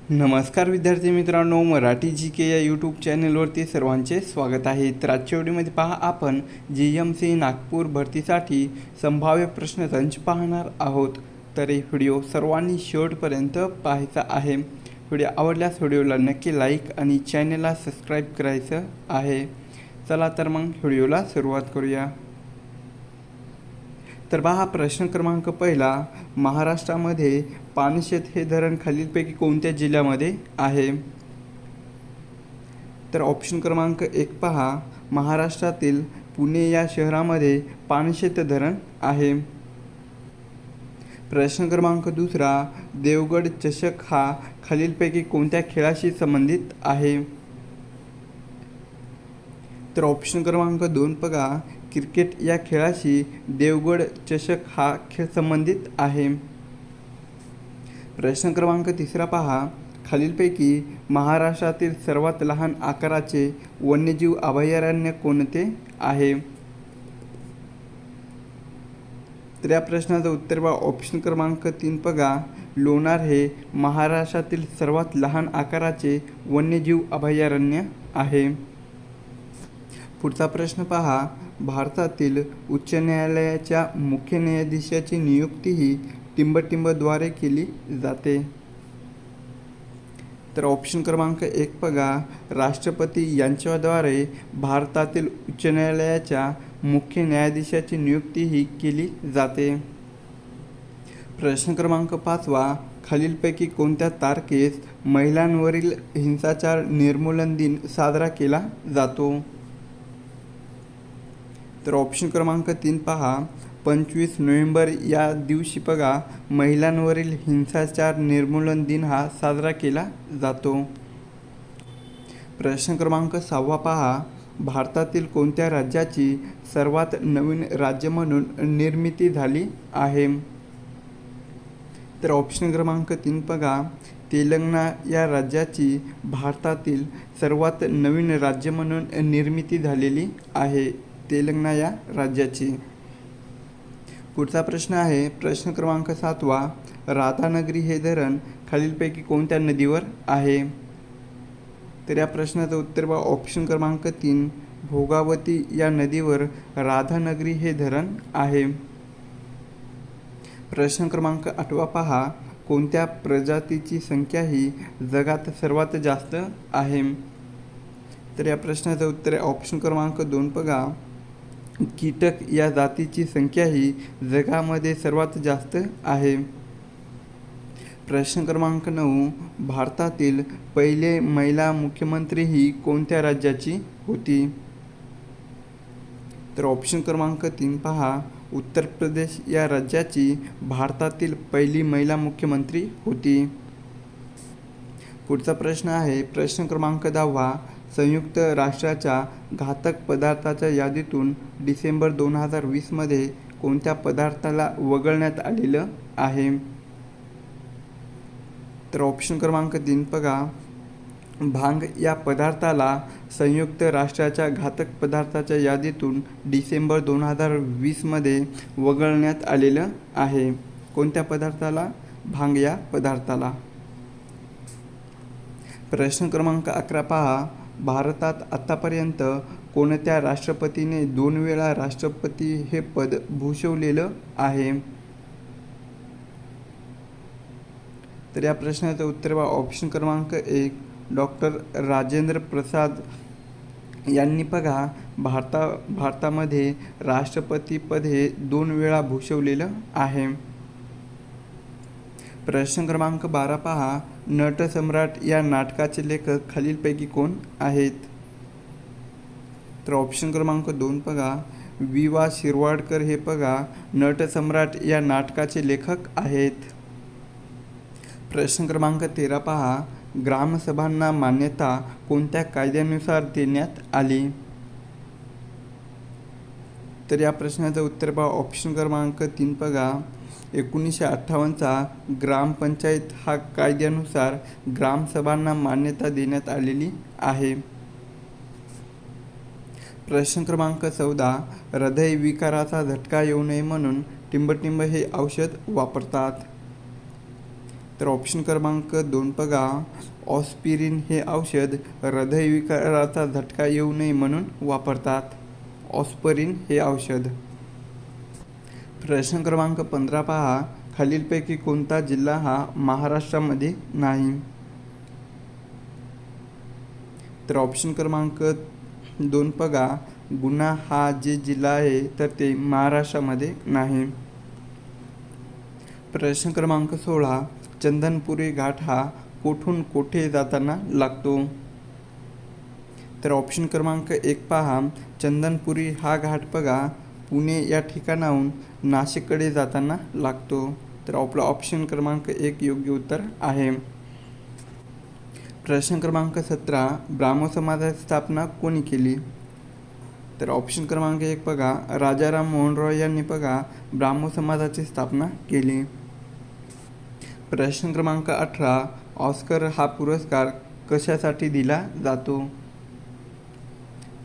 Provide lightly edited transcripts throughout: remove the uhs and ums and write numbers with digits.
नमस्कार विद्यार्थी मित्रांनो, मराठी जी के या यूट्यूब चॅनलवरती सर्वांचे स्वागत आहे. तर आजच्या व्हिडिओमध्ये पहा आपण GMC नागपूर भरतीसाठी संभाव्य प्रश्नसंच पाहणार आहोत. तर हे व्हिडिओ सर्वांनी शेवटपर्यंत पाहायचा आहे. व्हिडिओ आवडल्यास व्हिडिओला नक्की लाईक आणि चॅनलला सबस्क्राईब करायचं आहे. चला तर मग व्हिडिओला सुरुवात करूया. तर पहा प्रश्न क्रमांक पहिला, महाराष्ट्रामध्ये पानशेत हे धरण खालीलपैकी कोणत्या जिल्ह्यामध्ये आहे? तर ऑप्शन क्रमांक 1 पहा, महाराष्ट्रातील पुणे या शहरामध्ये पानशेत धरण आहे. प्रश्न क्रमांक दुसरा, देवगड चषक हा खालीलपैकी कोणत्या खेळाशी संबंधित आहे? तर ऑप्शन क्रमांक 2 बघा, क्रिकेट या खेळाशी देवगड चषक हा खेळ संबंधित आहे. प्रश्न क्रमांक तिसरा पहा, खालीलपैकी महाराष्ट्रातील सर्वात लहान आकाराचे वन्यजीव अभयारण्य कोणते आहे? तर या प्रश्नाचं उत्तर बघा ऑप्शन क्रमांक 3 बघा, लोणार हे महाराष्ट्रातील सर्वात लहान आकाराचे वन्यजीव अभयारण्य आहे. पुढचा प्रश्न पहा, भारतातील उच्च न्यायालयाच्या मुख्य न्यायाधीशाची नियुक्ती ही टिंबटिंबद्वारे केली जाते. तर ऑप्शन क्रमांक 1 बघा, राष्ट्रपती यांच्याद्वारे भारतातील उच्च न्यायालयाच्या मुख्य न्यायाधीशाची नियुक्ती ही केली जाते. प्रश्न क्रमांक 5, खालीलपैकी कोणत्या तारखेस महिलांवरील हिंसाचार निर्मूलन दिन साजरा केला जातो? तर ऑप्शन क्रमांक 3 पहा, 25 नोव्हेंबर या दिवशी बघा महिलांवरील हिंसाचार निर्मूलन दिन हा साजरा केला जातो. प्रश्न क्रमांक 6 पहा, भारतातील कोणत्या राज्याची सर्वात नवीन राज्य म्हणून निर्मिती झाली आहे? तर ऑप्शन क्रमांक 3 बघा, तेलंगणा या राज्याची भारतातील सर्वात नवीन राज्य म्हणून निर्मिती झालेली आहे. तेलंगणा या राज्याची. पुढचा प्रश्न आहे प्रश्न क्रमांक 7, राधानगरी हे धरण खालीलपैकी कोणत्या नदीवर आहे? तर या प्रश्नाचं उत्तर बघा ऑप्शन क्रमांक 3, भोगावती या नदीवर राधानगरी हे धरण आहे. प्रश्न क्रमांक 8 पहा, कोणत्या प्रजातीची संख्या ही जगात सर्वात जास्त आहे? तर या प्रश्नाचं उत्तर आहे ऑप्शन क्रमांक 2 बघा, कीटक या जातीची संख्या ही जगामध्ये सर्वात जास्त आहे. प्रश्न क्रमांक 9, भारतातील पहिले महिला मुख्यमंत्री ही कोणत्या राज्याची होती? तर ऑप्शन क्रमांक 3 पहा, उत्तर प्रदेश या राज्याची भारतातील पहिली महिला मुख्यमंत्री होती. पुढचा प्रश्न आहे प्रश्न क्रमांक 10, संयुक्त राष्ट्राच्या घातक पदार्थाच्या यादीतून डिसेंबर 2020 मध्ये कोणत्या पदार्थाला वगळण्यात आलेलं आहे? तर ऑप्शन क्रमांक 3 बघा, भांग या पदार्थाला संयुक्त राष्ट्राच्या घातक पदार्थाच्या यादीतून डिसेंबर 2020 मध्ये वगळण्यात आलेलं आहे. कोणत्या पदार्थाला? भांग या पदार्थाला. प्रश्न क्रमांक 11 पहा, भारतात आतापर्यंत कोणत्या राष्ट्रपतीने 2 वेळा राष्ट्रपती हे पद भूषवलेलं आहे? तर या प्रश्नाचं उत्तर बघा ऑप्शन क्रमांक 1, डॉक्टर राजेंद्र प्रसाद यांनी बघा भारतामध्ये राष्ट्रपती पद हे 2 वेळा भूषवलेलं आहे. प्रश्न क्रमांक 12 पहा, नटसम्राट या नाटकाचे लेखक खालीलपैकी कोण आहेत? तर ऑप्शन क्रमांक 2 बघा, वि.वा. शिरवाडकर हे बघा नटसम्राट या नाटकाचे लेखक आहेत. प्रश्न क्रमांक 13 पहा, ग्रामसभांना मान्यता कोणत्या कायद्यानुसार देण्यात आली? तर या प्रश्नाचं उत्तर बघा ऑप्शन क्रमांक 3 बघा, 1958चा ग्रामपंचायत हा कायद्यानुसार ग्रामसभांना मान्यता देण्यात आलेली आहे. प्रश्न क्रमांक 14, हृदयविकाराचा झटका येऊ नये म्हणून टिंबटिंब हे औषध वापरतात. तर ऑप्शन क्रमांक 2 बघा, ऑस्पिरिन हे औषध हृदयविकाराचा झटका येऊ नये म्हणून वापरतात. ऑस्पिरिन हे औषध. प्रश्न क्रमांक 15 पहा, खालीलपैकी कोणता जिल्हा हा महाराष्ट्रामध्ये नाही? तर ऑप्शन क्रमांक 2 बघा, गुना हा जे जिल्हा आहे तर ते महाराष्ट्रामध्ये नाही. प्रश्न क्रमांक 16, चंदनपुरी घाट हा कोठून कोठे जाताना लागतो? तर ऑप्शन क्रमांक 1 पहा, चंदनपुरी हा घाट बघा पुणे या ठिकाणाहून नाशिककडे जाताना लागतो. तर आपला ऑप्शन क्रमांक 1 योग्य उत्तर आहे. प्रश्न क्रमांक 17, ब्राह्मो समाजाची स्थापना कोणी केली? तर ऑप्शन क्रमांक 1 बघा, राजाराम मोहन रॉय यांनी बघा ब्राह्मो समाजाची स्थापना केली. प्रश्न क्रमांक 18, ऑस्कर हा पुरस्कार कशासाठी दिला जातो?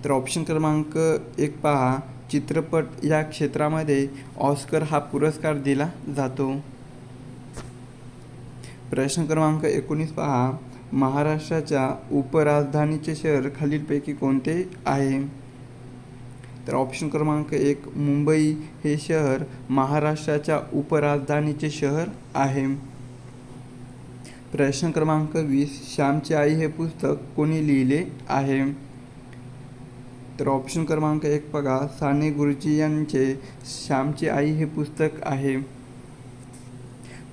तर ऑप्शन क्रमांक 1 पहा, चित्रपट या क्षेत्रामध्ये ऑस्कर हा पुरस्कार दिला जातो. प्रश्न क्रमांक 19 पहा, महाराष्ट्राच्या उपराजधानीचे शहर खालीलपैकी कोणते आहे? तर ऑप्शन क्रमांक 1 मुंबई हे शहर महाराष्ट्राच्या उपराजधानीचे शहर आहे. प्रश्न क्रमांक 20, श्यामची आई हे पुस्तक कोणी लिहिले आहे? तर ऑप्शन क्रमांक 1 बघा, साने गुरुजी यांचे श्यामची आई हे पुस्तक आहे.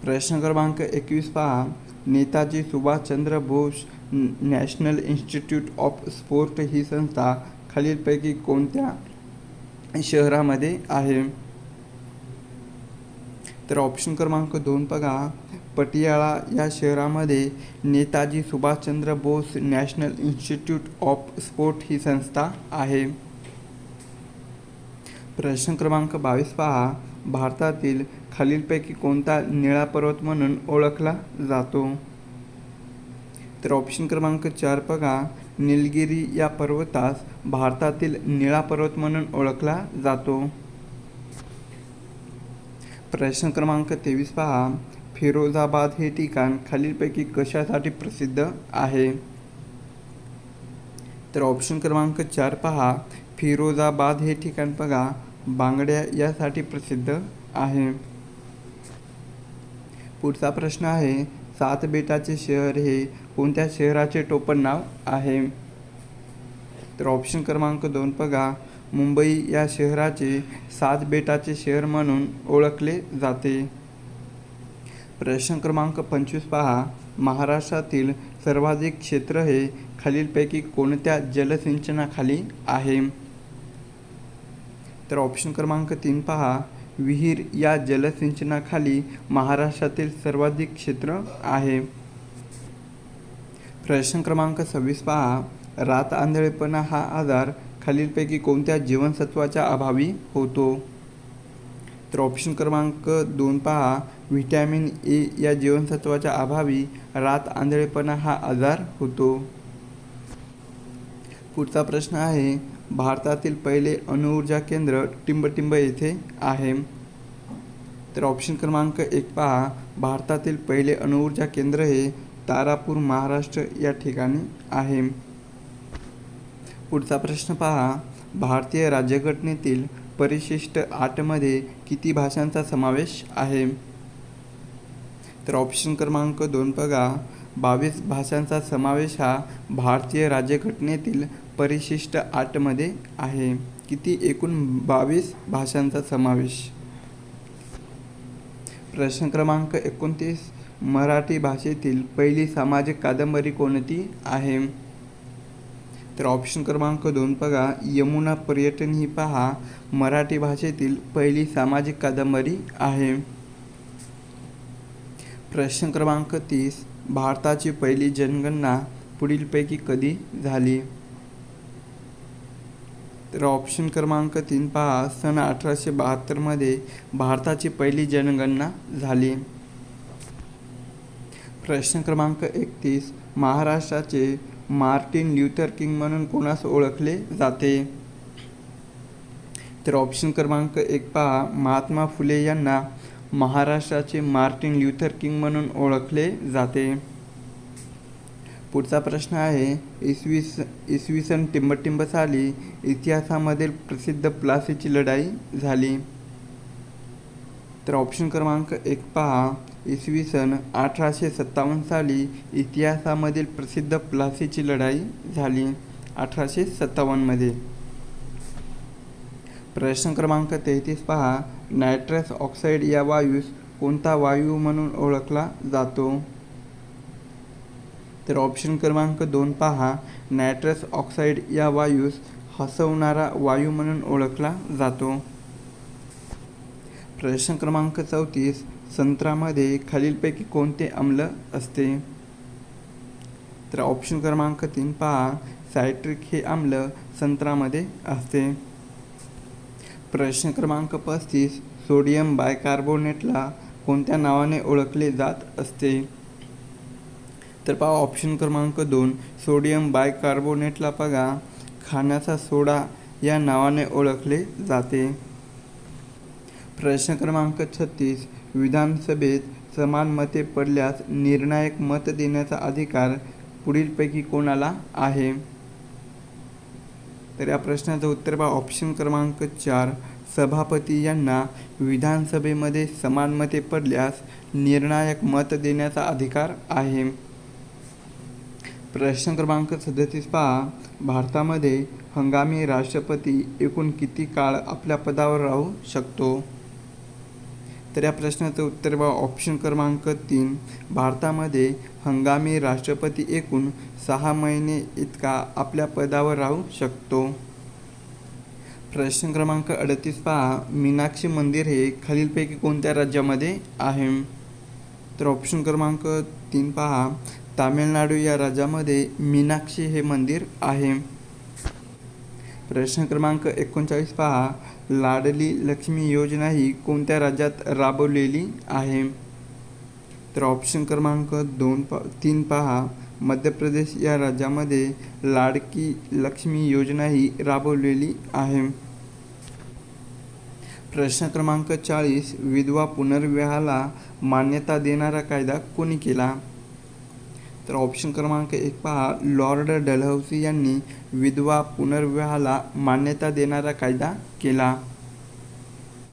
प्रश्न क्रमांक 21 पहा, Netaji Subhashchandra Bose national institute of sport ही संस्था खालीलपैकी कोणत्या शहरामध्ये आहे? तर ऑप्शन क्रमांक 2 बघा, पटियाळा या शहरामध्ये Netaji Subhashchandra Bose national institute of sport ही संस्था आहे. प्रश्न क्रमांक 22 पहा, भारतातील खालीलपैकी कोणता निळा पर्वत म्हणून ओळखला जातो? तर ऑप्शन क्रमांक 4 बघा, निलगिरी या पर्वतास भारतातील निळा पर्वत म्हणून ओळखला जातो. प्रश्न क्रमांक 23 पहा, फिरोजाबाद हे ठिकाण खालीलपैकी कशासाठी प्रसिद्ध आहे? तर ऑप्शन क्रमांक 4 पहा, फिरोजाबाद हे ठिकाण बघा बांगड्या यासाठी प्रसिद्ध आहे. पुढचा प्रश्न आहे, 7 बेटाचे शहर हे कोणत्या शहराचे टोपण नाव आहे? तर ऑप्शन क्रमांक 2 बघा, मुंबई या शहराचे 7 बेटाचे शहर म्हणून ओळखले जाते. प्रश्न क्रमांक 25 पहा, महाराष्ट्रातील सर्वाधिक क्षेत्र हे खालीलपैकी कोणत्या जलसिंचनाखाली आहे? तर ऑप्शन क्रमांक 3 पहा, विहीर या जलसिंचनाखाली महाराष्ट्रातील सर्वाधिक क्षेत्र आहे. प्रश्न क्रमांक 26 पहा, रात आंधळेपणा हा आजार खालीलपैकी कोणत्या जीवनसत्वाच्या अभावी होतो? तर ऑप्शन क्रमांक 2 पहा, व्हिटॅमिन ए या जीवनसत्वाच्या अभावी रात आंधळेपणा हा आजार होतो. पुढचा प्रश्न आहे, भारतातील पहिले अणुऊर्जा केंद्र टिंबटिंब येथे आहे. तर ऑप्शन क्रमांक 1 पहा, भारतातील पहिले अणुऊर्जा केंद्र हे तारापूर महाराष्ट्र या ठिकाणी आहे. पुढचा प्रश्न पहा, भारतीय राज्यघटनेतील परिशिष्ट 8 मध्ये किती भाषांचा समावेश आहे? तर ऑप्शन क्रमांक 2 बघा, 22 भाषांचा समावेश हा भारतीय राज्यघटनेतील परिशिष्ट 8 मध्ये आहे. किती? एकूण 22 भाषांचा समावेश. प्रश्न क्रमांक 29, मराठी भाषेतील पहिली सामाजिक कादंबरी कोणती आहे? तर ऑप्शन क्रमांक 2 बघा, यमुना पर्यटन ही पहा मराठी भाषेतील पहिली सामाजिक कादंबरी आहे. प्रश्न क्रमांक 30, भारताची पहिली जनगणना पुढीलपैकी कधी झाली? तर ऑप्शन क्रमांक 3 पहा, सन 1872 मध्ये भारताची पहिली जनगणना झाली. प्रश्न क्रमांक 31, महाराष्ट्राचे मार्टिन ल्यूथर किंग म्हणून कोणास ओळखले जाते? तर ऑप्शन क्रमांक 1 पहा, महात्मा फुले यांना महाराष्ट्राचे मार्टिन ल्यूथर किंग म्हणून ओळखले जाते? पुढचा प्रश्न आहे, इसवी सन टिंबटिंब साली इतिहासामधील प्रसिद्ध प्लासीची लढाई झाली. तर ऑप्शन क्रमांक 1 पहा, इसवी सन 1857 साली इतिहासामधील प्रसिद्ध प्लासीची लढाई झाली 1857 मध्ये. प्रश्न क्रमांक 33 पहा, नायट्रस ऑक्साईड या वायूस कोणता वायू म्हणून ओळखला जातो? तर ऑप्शन क्रमांक 2 पहा, नायट्रस ऑक्साईड या वायूस हसवणारा वायू म्हणून ओळखला जातो. प्रश्न क्रमांक 34, संत्र्यामध्ये खालीलपैकी कोणते आम्ल असते? तर ऑप्शन क्रमांक 3 पहा, सायट्रिक हे आम्ल संत्र्यामध्ये असते. प्रश्न क्रमांक 35, सोडियम बायकार्बोनेटला कोणत्या नावाने ओळखले जात असते? तर पहा ऑप्शन क्रमांक 2, सोडियम बायकार्बोनेटला बघा खाण्याचा सोडा या नावाने ओळखले जाते. प्रश्न क्रमांक 36, विधानसभेत समान मते पडल्यास निर्णायक मत देण्याचा अधिकार पुढीलपैकी कोणाला आहे? तर या प्रश्नाचं उत्तर पहा ऑप्शन क्रमांक 4, सभापती यांना विधानसभेमध्ये समान मते पडल्यास निर्णायक मत देण्याचा अधिकार आहे. प्रश्न क्रमांक 37 पहा, भारतामध्ये हंगामी राष्ट्रपती एकूण किती काळ आपल्या पदावर राहू शकतो? तर या प्रश्नाचं उत्तर पहा ऑप्शन क्रमांक 3, भारतामध्ये हंगामी राष्ट्रपती एकूण 6 महिने इतका आपल्या पदावर राहू शकतो. प्रश्न क्रमांक 38 पहा, मीनाक्षी मंदिर हे खालीलपैकी कोणत्या राज्यामध्ये आहे? तर ऑप्शन क्रमांक 3 पहा, तामिळनाडू या राज्यामध्ये मीनाक्षी हे मंदिर आहे. प्रश्न क्रमांक 39 पहा, लाडली लक्ष्मी योजना ही कोणत्या राज्यात राबवलेली आहे? तर ऑप्शन क्रमांक 3 पहा, मध्य प्रदेश या राज्यामध्ये लाडकी लक्ष्मी योजना ही राबवलेली आहे. प्रश्न क्रमांक 40, विधवा पुनर्विवाहाला मान्यता देणारा कायदा कोणी केला? तर ऑप्शन क्रमांक 1 पहा, लॉर्ड डलहौसी यांनी विधवा पुनर्विवाहाला मान्यता देणारा कायदा केला.